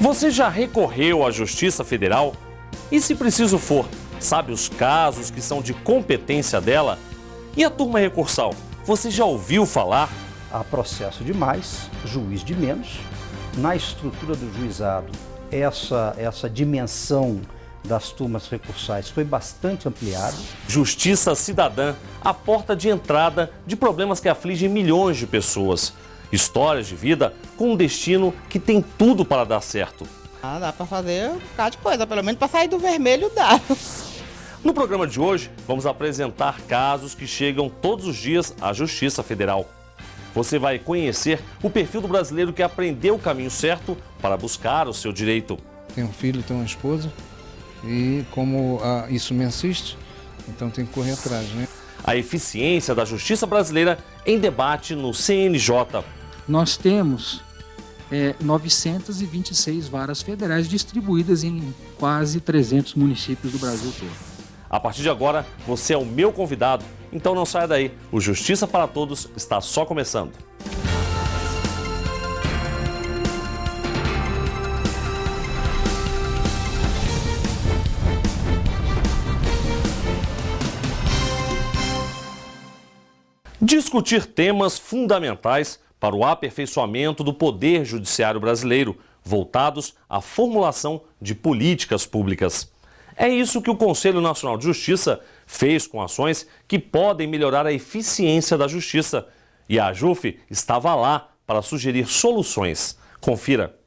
Você já recorreu à Justiça Federal? E se preciso for, sabe os casos que são de competência dela? E a turma recursal, você já ouviu falar? Há processo de mais, juiz de menos. Na estrutura do juizado, essa dimensão das turmas recursais foi bastante ampliada. Justiça cidadã, a porta de entrada de problemas que afligem milhões de pessoas. Histórias de vida com um destino que tem tudo para dar certo. Dá para fazer um bocado de coisa, pelo menos para sair do vermelho dá. No programa de hoje, vamos apresentar casos que chegam todos os dias à Justiça Federal. Você vai conhecer o perfil do brasileiro que aprendeu o caminho certo para buscar o seu direito. Tenho um filho, tenho uma esposa e como isso me assiste, então tenho que correr atrás, né? A eficiência da justiça brasileira em debate no CNJ. Nós temos 926 varas federais distribuídas em quase 300 municípios do Brasil todo. A partir de agora, você é o meu convidado, então não saia daí. O Justiça para Todos está só começando. Discutir temas fundamentais para o aperfeiçoamento do poder judiciário brasileiro, voltados à formulação de políticas públicas. É isso que o Conselho Nacional de Justiça fez com ações que podem melhorar a eficiência da justiça. E a AJUF estava lá para sugerir soluções. Confira.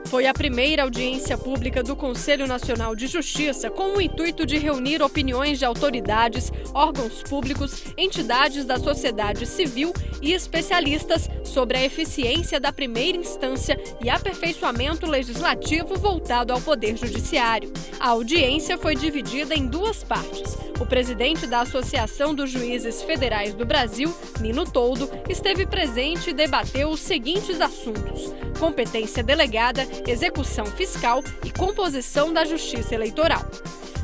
Foi a primeira audiência pública do Conselho Nacional de Justiça com o intuito de reunir opiniões de autoridades, órgãos públicos, entidades da sociedade civil e especialistas sobre a eficiência da primeira instância e aperfeiçoamento legislativo voltado ao Poder Judiciário. A audiência foi dividida em duas partes. O presidente da Associação dos Juízes Federais do Brasil, Nino Toldo, esteve presente e debateu os seguintes assuntos: competência delegada, execução fiscal e composição da Justiça Eleitoral.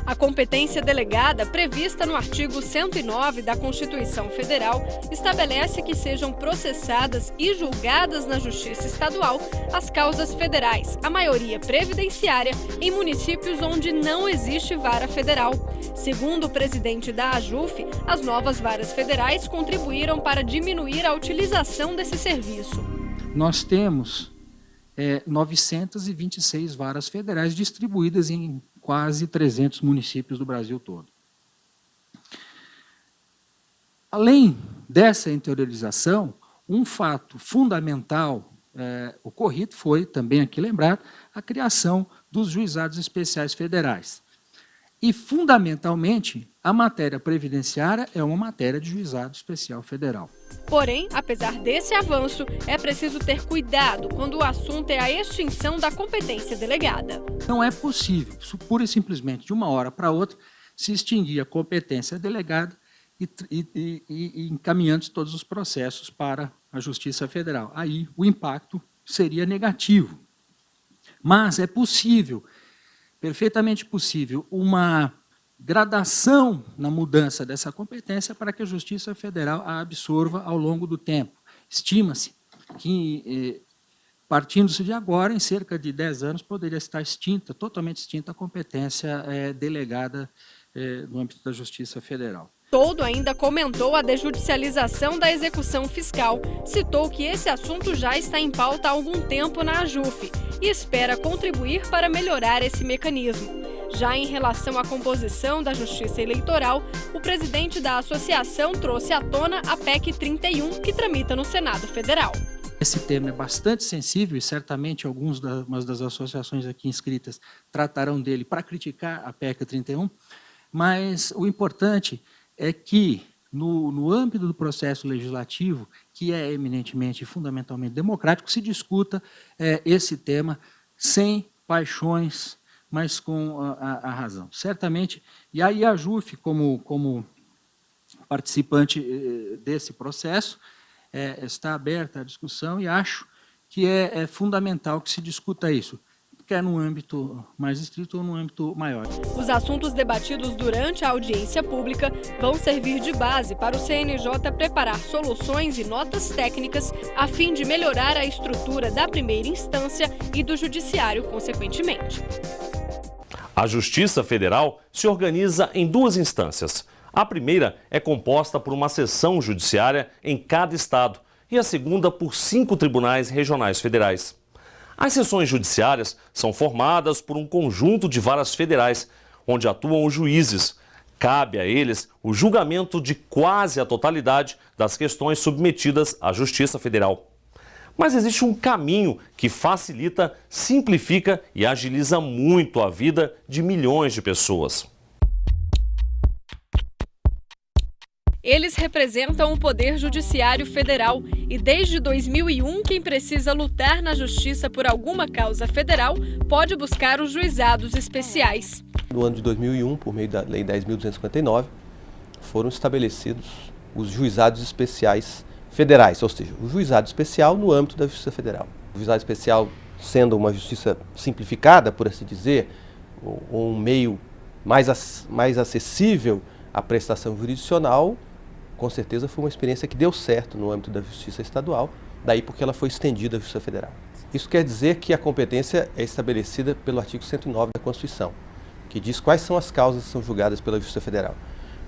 A competência delegada, prevista no artigo 109 da Constituição Federal, estabelece que sejam processadas e julgadas na Justiça Estadual as causas federais, a maioria previdenciária, em municípios onde não existe vara federal. Segundo o presidente da AJUF, as novas varas federais contribuíram para diminuir a utilização desse serviço. Nós temos 926 varas federais distribuídas em quase 300 municípios do Brasil todo. Além dessa interiorização, um fato fundamental ocorrido foi, também aqui lembrado, a criação dos juizados especiais federais. E, fundamentalmente, a matéria previdenciária é uma matéria de juizado especial federal. Porém, apesar desse avanço, é preciso ter cuidado quando o assunto é a extinção da competência delegada. Não é possível, pura e simplesmente, de uma hora para outra, se extinguir a competência delegada e encaminhando todos os processos para a Justiça Federal. Aí o impacto seria negativo. Mas é possível, perfeitamente possível, uma gradação na mudança dessa competência para que a Justiça Federal a absorva ao longo do tempo. Estima-se que, partindo-se de agora, em cerca de 10 anos, poderia estar extinta, totalmente extinta, a competência delegada no âmbito da Justiça Federal. Toldo ainda comentou a desjudicialização da execução fiscal, citou que esse assunto já está em pauta há algum tempo na AJUF e espera contribuir para melhorar esse mecanismo. Já em relação à composição da Justiça Eleitoral, o presidente da associação trouxe à tona a PEC 31, que tramita no Senado Federal. Esse tema é bastante sensível e certamente algumas das associações aqui inscritas tratarão dele para criticar a PEC 31, mas o importante é que, no âmbito do processo legislativo, que é eminentemente e fundamentalmente democrático, se discuta esse tema sem paixões, mas com a razão. Certamente, e aí a AJUF, como participante desse processo, está aberta à discussão e acho que é fundamental que se discuta isso. quer no âmbito mais estrito ou no âmbito maior. Os assuntos debatidos durante a audiência pública vão servir de base para o CNJ preparar soluções e notas técnicas a fim de melhorar a estrutura da primeira instância e do judiciário consequentemente. A Justiça Federal se organiza em duas instâncias. A primeira é composta por uma seção judiciária em cada estado e a segunda por 5 tribunais regionais federais. As seções judiciárias são formadas por um conjunto de varas federais, onde atuam os juízes. Cabe a eles o julgamento de quase a totalidade das questões submetidas à Justiça Federal. Mas existe um caminho que facilita, simplifica e agiliza muito a vida de milhões de pessoas. Eles representam o Poder Judiciário Federal e desde 2001 quem precisa lutar na Justiça por alguma causa federal pode buscar os juizados especiais. No ano de 2001, por meio da Lei 10.259, foram estabelecidos os juizados especiais federais, ou seja, o juizado especial no âmbito da Justiça Federal. O juizado especial sendo uma justiça simplificada, por assim dizer, ou um meio mais acessível à prestação jurisdicional, com certeza foi uma experiência que deu certo no âmbito da Justiça Estadual, daí porque ela foi estendida à Justiça Federal. Isso quer dizer que a competência é estabelecida pelo artigo 109 da Constituição, que diz quais são as causas que são julgadas pela Justiça Federal.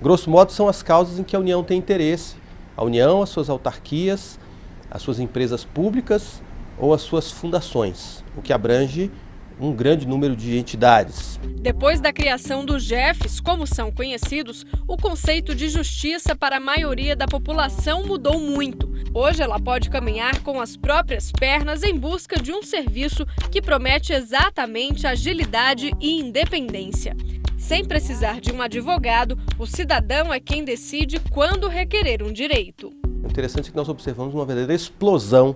Grosso modo, são as causas em que a União tem interesse. A União, as suas autarquias, as suas empresas públicas ou as suas fundações, o que abrange um grande número de entidades. Depois da criação dos JEFs, como são conhecidos, o conceito de justiça para a maioria da população mudou muito. Hoje ela pode caminhar com as próprias pernas em busca de um serviço que promete exatamente agilidade e independência. Sem precisar de um advogado, o cidadão é quem decide quando requerer um direito. O interessante é que nós observamos uma verdadeira explosão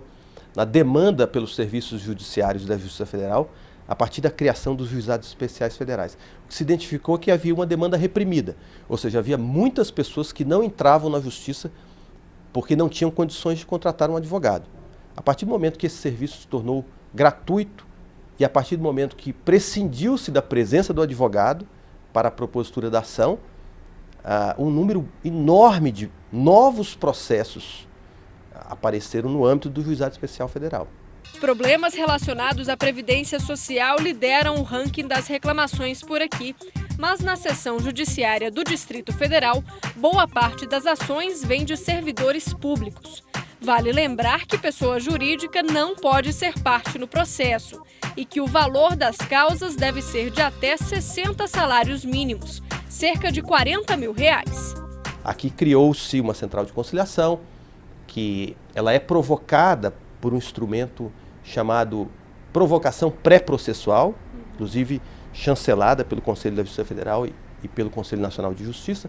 na demanda pelos serviços judiciários da Justiça Federal a partir da criação dos juizados especiais federais. O que se identificou é que havia uma demanda reprimida, ou seja, havia muitas pessoas que não entravam na Justiça porque não tinham condições de contratar um advogado. A partir do momento que esse serviço se tornou gratuito e a partir do momento que prescindiu-se da presença do advogado para a propositura da ação, um número enorme de novos processos apareceram no âmbito do Juizado Especial Federal. Problemas relacionados à Previdência Social lideram o ranking das reclamações por aqui. Mas na seção judiciária do Distrito Federal, boa parte das ações vem de servidores públicos. Vale lembrar que pessoa jurídica não pode ser parte no processo e que o valor das causas deve ser de até 60 salários mínimos, cerca de R$40 mil. Aqui criou-se uma central de conciliação, que ela é provocada por um instrumento chamado provocação pré-processual, inclusive chancelada pelo Conselho da Justiça Federal e pelo Conselho Nacional de Justiça.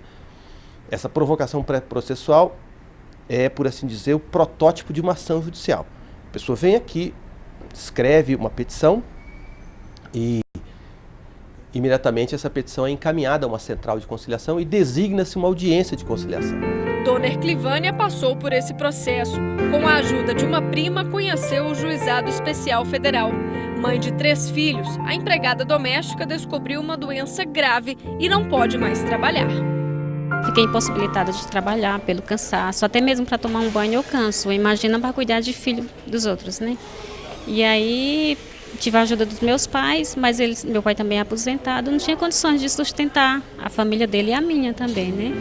Essa provocação pré-processual é, por assim dizer, o protótipo de uma ação judicial. A pessoa vem aqui, escreve uma petição e imediatamente essa petição é encaminhada a uma central de conciliação e designa-se uma audiência de conciliação. Dona Erclivânia passou por esse processo. Com a ajuda de uma prima, conheceu o Juizado Especial Federal. Mãe de 3 filhos, a empregada doméstica descobriu uma doença grave e não pode mais trabalhar. Fiquei impossibilitada de trabalhar pelo cansaço, até mesmo para tomar um banho eu canso. Imagina para cuidar de filho dos outros, né? E aí tive a ajuda dos meus pais, mas meu pai também é aposentado, não tinha condições de sustentar a família dele e a minha também, né?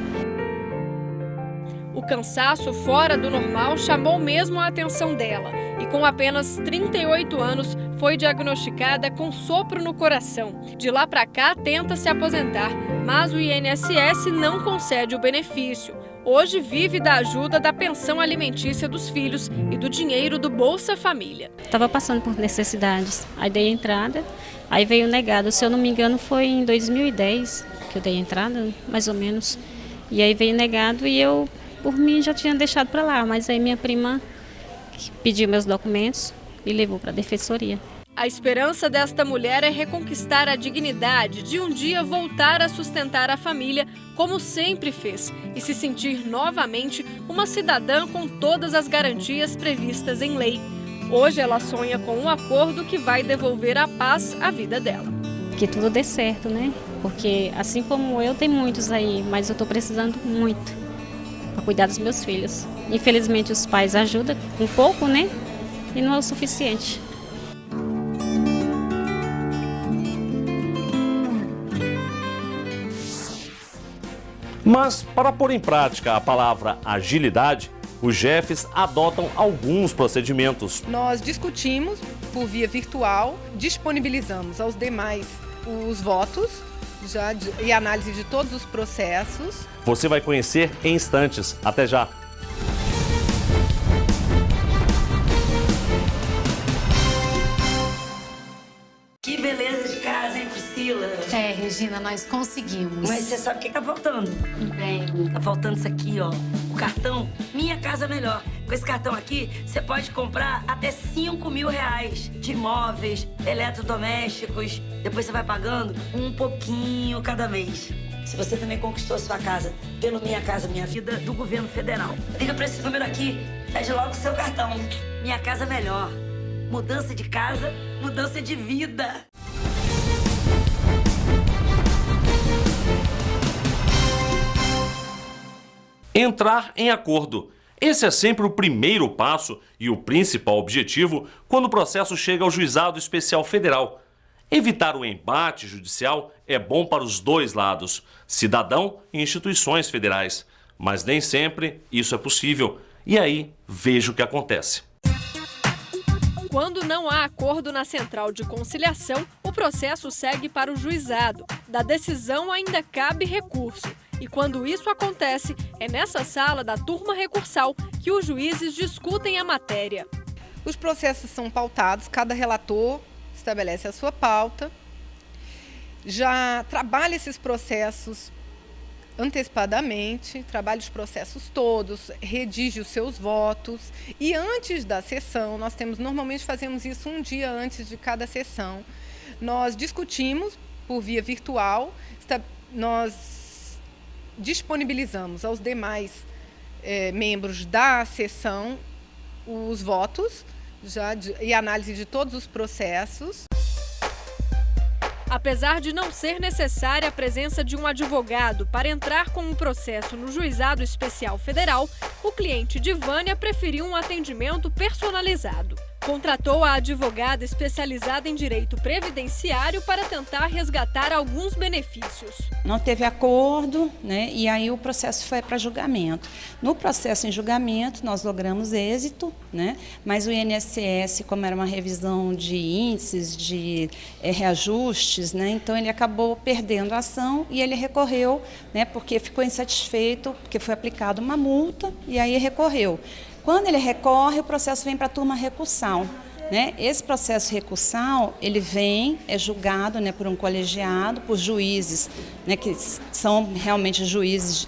O cansaço fora do normal chamou mesmo a atenção dela e com apenas 38 anos foi diagnosticada com sopro no coração. De lá para cá tenta se aposentar, mas o INSS não concede o benefício. Hoje vive da ajuda da pensão alimentícia dos filhos e do dinheiro do Bolsa Família. Estava passando por necessidades, aí dei entrada, aí veio negado, se eu não me engano foi em 2010 que eu dei entrada, mais ou menos, e aí veio negado e eu, por mim, já tinha deixado para lá, mas aí minha prima pediu meus documentos e levou para a defensoria. A esperança desta mulher é reconquistar a dignidade de um dia voltar a sustentar a família como sempre fez e se sentir novamente uma cidadã com todas as garantias previstas em lei. Hoje ela sonha com um acordo que vai devolver a paz à vida dela. Que tudo dê certo, né? Porque assim como eu, tem muitos aí, mas eu estou precisando muito para cuidar dos meus filhos. Infelizmente os pais ajudam um pouco, né? E não é o suficiente. Mas, para pôr em prática a palavra agilidade, os chefes adotam alguns procedimentos. Nós discutimos por via virtual, disponibilizamos aos demais os votos e análise de todos os processos. Você vai conhecer em instantes. Até já! Que beleza de casa, hein, Priscila? É, Regina, nós conseguimos. Mas você sabe o que tá faltando? Bem, Tá faltando isso aqui, ó. O cartão Minha Casa Melhor. Com esse cartão aqui, você pode comprar até R$5.000 de imóveis, eletrodomésticos. Depois você vai pagando um pouquinho cada mês. Se você também conquistou sua casa pelo Minha Casa Minha Vida do governo federal, liga pra esse número aqui, pede logo o seu cartão. Minha Casa Melhor. Mudança de casa, mudança de vida. Entrar em acordo. Esse é sempre o primeiro passo e o principal objetivo quando o processo chega ao Juizado Especial Federal. Evitar o embate judicial é bom para os dois lados, cidadão e instituições federais. Mas nem sempre isso é possível. E aí, veja o que acontece. Quando não há acordo na central de conciliação, o processo segue para o juizado. Da decisão ainda cabe recurso. E quando isso acontece, é nessa sala da turma recursal que os juízes discutem a matéria. Os processos são pautados, cada relator estabelece a sua pauta, já trabalha esses processos antecipadamente, trabalha os processos todos, redige os seus votos e antes da sessão, normalmente fazemos isso um dia antes de cada sessão, nós discutimos por via virtual, nós disponibilizamos aos demais membros da sessão os votos e análise de todos os processos. Apesar de não ser necessária a presença de um advogado para entrar com um processo no Juizado Especial Federal, o cliente de Vânia preferiu um atendimento personalizado. Contratou a advogada especializada em direito previdenciário para tentar resgatar alguns benefícios. Não teve acordo, né? E aí o processo foi para julgamento. No processo em julgamento, nós logramos êxito, né? Mas o INSS, como era uma revisão de índices, de reajustes, né? Então ele acabou perdendo a ação e ele recorreu, né? Porque ficou insatisfeito, porque foi aplicada uma multa e aí recorreu. Quando ele recorre, o processo vem para a turma recursal. Né? Esse processo recursal, ele é julgado, né, por um colegiado, por juízes, né, que são realmente juízes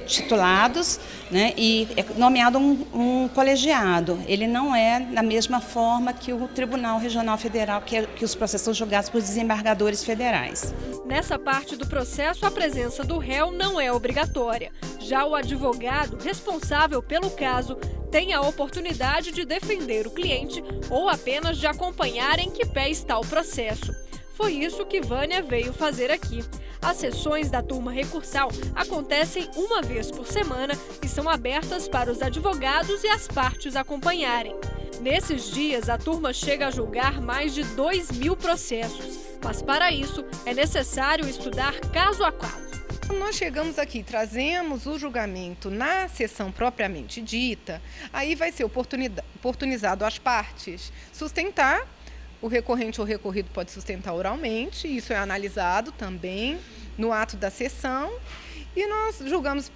titulados, né, e é nomeado um colegiado. Ele não é da mesma forma que o Tribunal Regional Federal, que os processos são julgados por desembargadores federais. Nessa parte do processo, a presença do réu não é obrigatória. Já o advogado responsável pelo caso tem a oportunidade de defender o cliente ou apenas de acompanhar em que pé está o processo. Foi isso que Vânia veio fazer aqui. As sessões da turma recursal acontecem uma vez por semana e são abertas para os advogados e as partes acompanharem. Nesses dias, a turma chega a julgar mais de 2.000 processos, mas para isso é necessário estudar caso a caso. Nós chegamos aqui, trazemos o julgamento na sessão propriamente dita, aí vai ser oportunizado às partes sustentar, o recorrente ou recorrido pode sustentar oralmente, isso é analisado também no ato da sessão e nós julgamos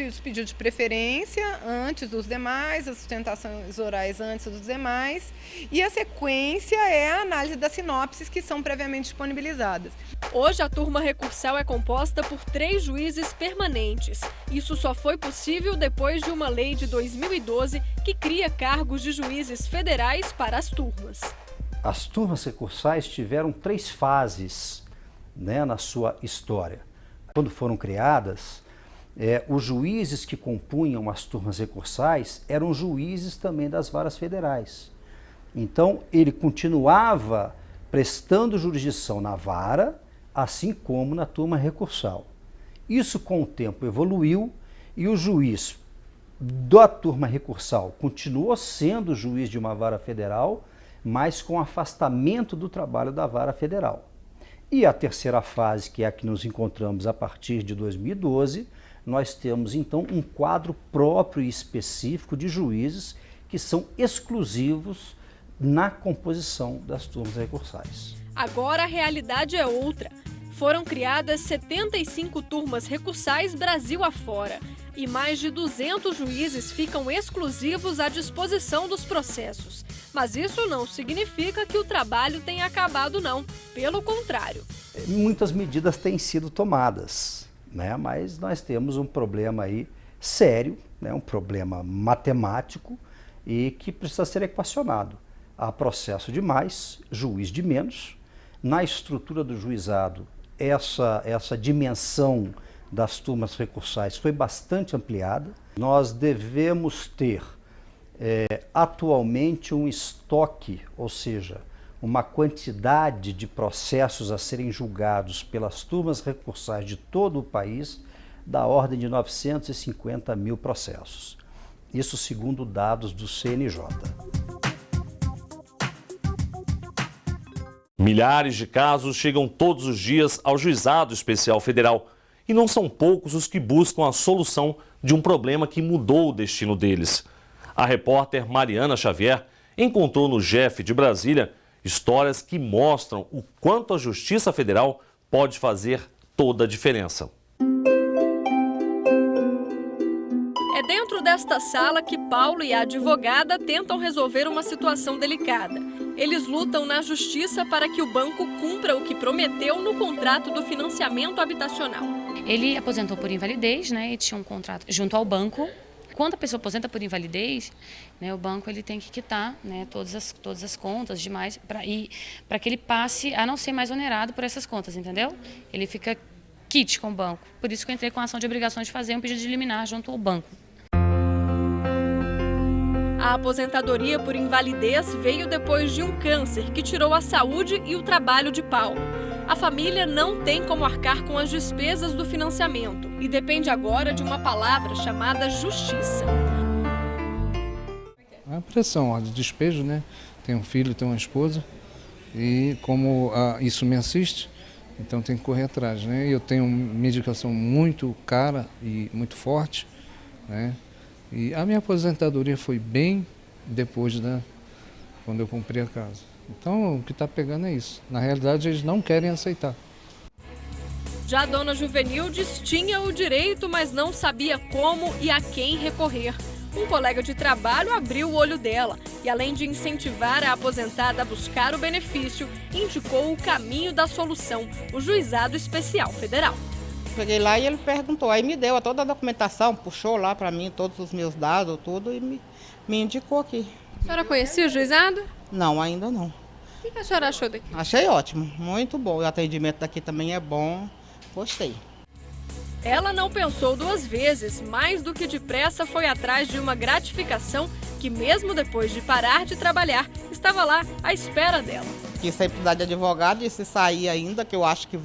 os pedidos de preferência antes dos demais, as sustentações orais antes dos demais e a sequência é a análise das sinopses que são previamente disponibilizadas. Hoje a turma recursal é composta por 3 juízes permanentes. Isso só foi possível depois de uma lei de 2012 que cria cargos de juízes federais para as turmas. As turmas recursais tiveram 3 fases, né, na sua história. Quando foram criadas, os juízes que compunham as turmas recursais eram juízes também das varas federais. Então, ele continuava prestando jurisdição na vara, assim como na turma recursal. Isso, com o tempo, evoluiu e o juiz da turma recursal continuou sendo juiz de uma vara federal, mas com afastamento do trabalho da vara federal. E a terceira fase, que é a que nos encontramos a partir de 2012, nós temos então um quadro próprio e específico de juízes que são exclusivos na composição das turmas recursais. Agora a realidade é outra. Foram criadas 75 turmas recursais Brasil afora e mais de 200 juízes ficam exclusivos à disposição dos processos. Mas isso não significa que o trabalho tenha acabado, não. Pelo contrário. Muitas medidas têm sido tomadas, né? Mas nós temos um problema aí sério, né? Um problema matemático e que precisa ser equacionado. Há processo de mais, juiz de menos. Na estrutura do juizado, essa dimensão das turmas recursais foi bastante ampliada. Nós devemos ter atualmente um estoque, ou seja, uma quantidade de processos a serem julgados pelas turmas recursais de todo o país da ordem de 950 mil processos. Isso segundo dados do CNJ. Milhares de casos chegam todos os dias ao Juizado Especial Federal e não são poucos os que buscam a solução de um problema que mudou o destino deles. A repórter Mariana Xavier encontrou no JEF de Brasília histórias que mostram o quanto a Justiça Federal pode fazer toda a diferença. É dentro desta sala que Paulo e a advogada tentam resolver uma situação delicada. Eles lutam na justiça para que o banco cumpra o que prometeu no contrato do financiamento habitacional. Ele aposentou por invalidez, né, e tinha um contrato junto ao banco. Quando a pessoa aposenta por invalidez, né, o banco ele tem que quitar, né, todas as contas demais para que ele passe a não ser mais onerado por essas contas, entendeu? Ele fica quite com o banco. Por isso que eu entrei com a ação de obrigação de fazer um pedido de liminar junto ao banco. A aposentadoria por invalidez veio depois de um câncer que tirou a saúde e o trabalho de Paulo. A família não tem como arcar com as despesas do financiamento e depende agora de uma palavra chamada justiça. A pressão, de despejo, né? Tem um filho, tem uma esposa e como isso me assiste, então tem que correr atrás, né? Eu tenho medicação muito cara e muito forte, né? E a minha aposentadoria foi bem depois quando eu comprei a casa. Então, o que está pegando é isso. Na realidade, eles não querem aceitar. Já a dona Juvenildes tinha o direito, mas não sabia como e a quem recorrer. Um colega de trabalho abriu o olho dela e, além de incentivar a aposentada a buscar o benefício, indicou o caminho da solução, o Juizado Especial Federal. Cheguei lá e ele perguntou, aí me deu toda a documentação, puxou lá para mim todos os meus dados, tudo, e me indicou aqui. A senhora conhecia o juizado? Não, ainda não. O que a senhora achou daqui? Achei ótimo, muito bom. O atendimento daqui também é bom, gostei. Ela não pensou duas vezes, mais do que depressa foi atrás de uma gratificação que, mesmo depois de parar de trabalhar, estava lá à espera dela. Que sempre dá de advogado e se sair ainda, que eu acho que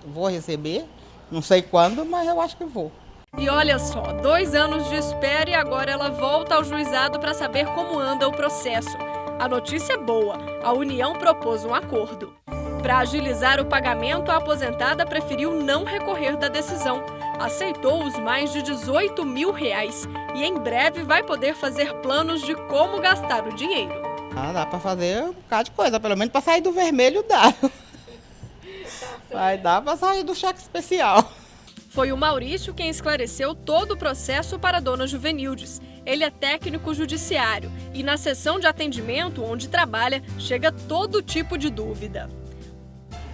vou receber. Não sei quando, mas eu acho que vou. E olha só, 2 anos de espera e agora ela volta ao juizado para saber como anda o processo. A notícia é boa, a União propôs um acordo. Para agilizar o pagamento, a aposentada preferiu não recorrer da decisão. Aceitou os mais de R$18 mil e em breve vai poder fazer planos de como gastar o dinheiro. Dá para fazer um bocado de coisa, pelo menos para sair do vermelho dá. Vai dar para sair do cheque especial. Foi o Maurício quem esclareceu todo o processo para a dona Juvenildes. Ele é técnico judiciário e na sessão de atendimento onde trabalha chega todo tipo de dúvida.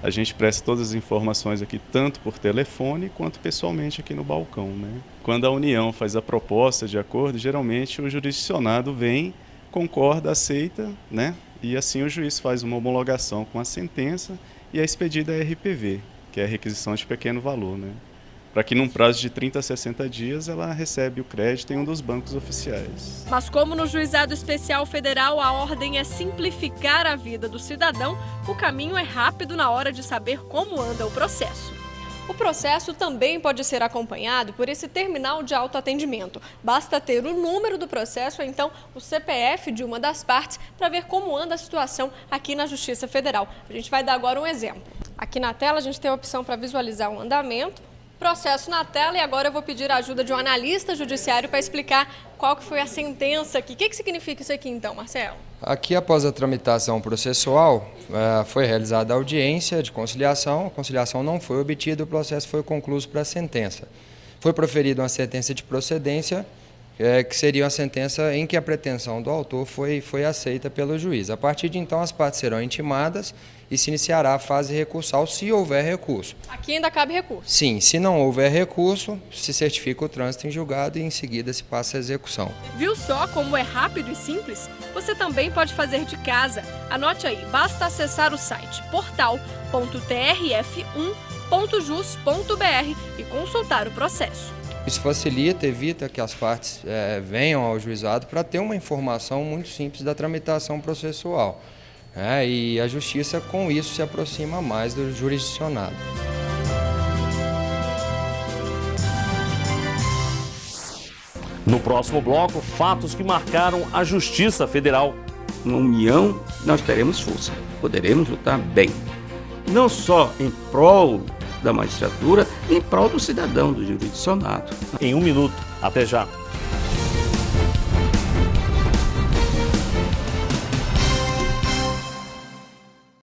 A gente presta todas as informações aqui, tanto por telefone quanto pessoalmente aqui no balcão, né? Quando a União faz a proposta de acordo, geralmente o jurisdicionado vem, concorda, aceita, né? E assim o juiz faz uma homologação com a sentença e é expedida a RPV, que é a requisição de pequeno valor, né? para que num prazo de 30 a 60 dias ela recebe o crédito em um dos bancos oficiais. Mas como no Juizado Especial Federal a ordem é simplificar a vida do cidadão, o caminho é rápido na hora de saber como anda o processo. O processo também pode ser acompanhado por esse terminal de autoatendimento. Basta ter o número do processo ou então o CPF de uma das partes para ver como anda a situação aqui na Justiça Federal. A gente vai dar agora um exemplo. Aqui na tela a gente tem a opção para visualizar o andamento, processo na tela, e agora eu vou pedir a ajuda de um analista judiciário para explicar qual que foi a sentença aqui. O que significa isso aqui então, Marcelo? Aqui, após a tramitação processual, foi realizada a audiência de conciliação, a conciliação não foi obtida, o processo foi concluído para a sentença. Foi proferida uma sentença de procedência, que seria uma sentença em que a pretensão do autor foi aceita pelo juiz. A partir de então, as partes serão intimadas e se iniciará a fase recursal, se houver recurso. Aqui ainda cabe recurso? Sim, se não houver recurso, se certifica o trânsito em julgado e em seguida se passa a execução. Viu só como é rápido e simples? Você também pode fazer de casa. Anote aí, basta acessar o site portal.trf1.jus.br e consultar o processo. Isso facilita, evita que as partes venham ao juizado para ter uma informação muito simples da tramitação processual. E a justiça, com isso, se aproxima mais do jurisdicionado. No próximo bloco, fatos que marcaram a Justiça Federal. Na união, nós teremos força. Poderemos lutar bem. Não só em prol da magistratura, em prol do cidadão, do jurisdicionado. Em 1 minuto. Até já.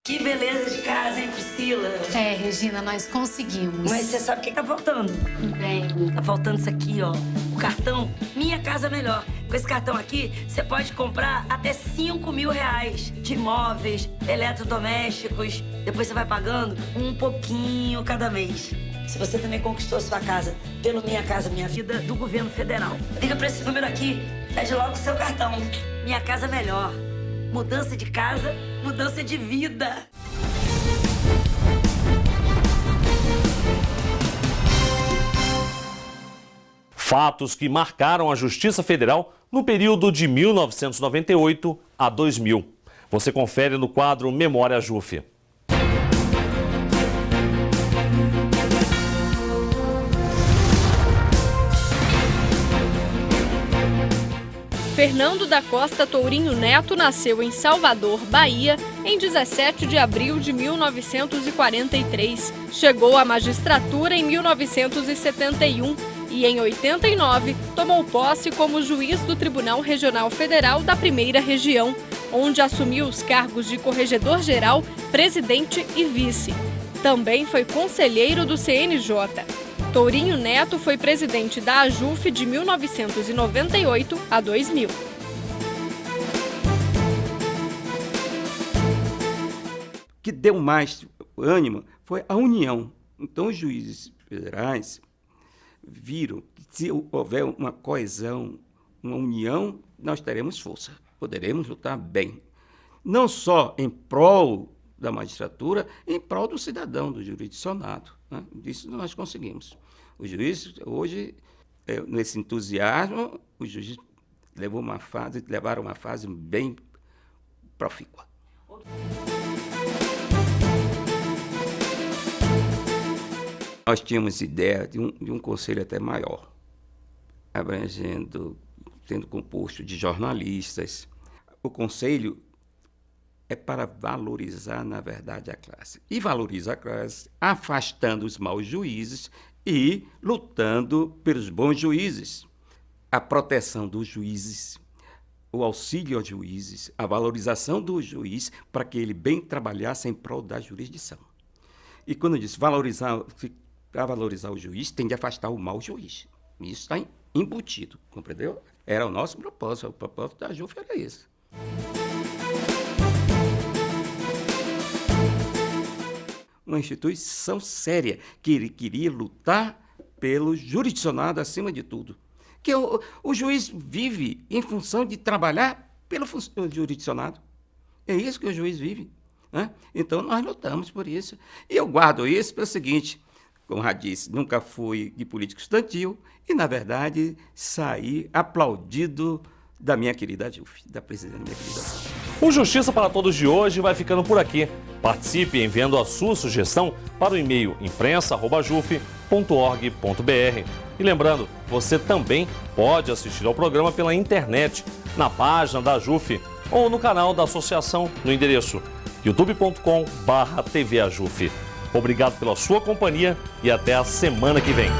Que beleza de casa, hein, Priscila? É, Regina, nós conseguimos. Mas você sabe o que tá faltando? Bem. Tá faltando isso aqui, ó. O cartão Minha Casa Melhor. Com esse cartão aqui, você pode comprar até 5 mil reais de imóveis, eletrodomésticos. Depois você vai pagando um pouquinho cada mês. Se você também conquistou sua casa pelo Minha Casa Minha Vida do governo federal, liga pra esse número aqui, pede logo o seu cartão. Minha Casa Melhor. Mudança de casa, mudança de vida. Fatos que marcaram a Justiça Federal no período de 1998 a 2000. Você confere no quadro Memória JUF. Fernando da Costa Tourinho Neto nasceu em Salvador, Bahia, em 17 de abril de 1943. Chegou à magistratura em 1971 e, em 89, tomou posse como juiz do Tribunal Regional Federal da Primeira Região, onde assumiu os cargos de corregedor-geral, presidente e vice. Também foi conselheiro do CNJ. Tourinho Neto foi presidente da AJUF de 1998 a 2000. O que deu mais ânimo foi a união. Então, os juízes federais viram que se houver uma coesão, uma união, nós teremos força, poderemos lutar bem. Não só em prol da magistratura, em prol do cidadão, do jurisdicionado. Né? Isso nós conseguimos. Os juízes, hoje, nesse entusiasmo, os juízes levaram uma fase bem profícua. Nós tínhamos ideia de um conselho até maior, sendo composto de jornalistas. O conselho é para valorizar, na verdade, a classe. E valoriza a classe afastando os maus juízes e lutando pelos bons juízes. A proteção dos juízes, o auxílio aos juízes, a valorização do juiz para que ele bem trabalhasse em prol da jurisdição. E quando eu disse para valorizar o juiz, tem de afastar o mau juiz. Isso está embutido, compreendeu? Era o nosso propósito, o propósito da JUF era isso. Uma instituição séria que queria lutar pelo jurisdicionado acima de tudo. Que o juiz vive em função de trabalhar pelo jurisdicionado. É isso que o juiz vive. Né? Então, nós lutamos por isso. E eu guardo isso pelo seguinte, como já disse, nunca fui de política estudantil e, na verdade, saí aplaudido da minha querida JUF, da presidente da minha querida JUF. O Justiça para Todos de hoje vai ficando por aqui. Participe enviando a sua sugestão para o e-mail imprensa@juf.org.br. E lembrando, você também pode assistir ao programa pela internet, na página da JUF ou no canal da associação no endereço youtube.com/tvajuf. Obrigado pela sua companhia e até a semana que vem.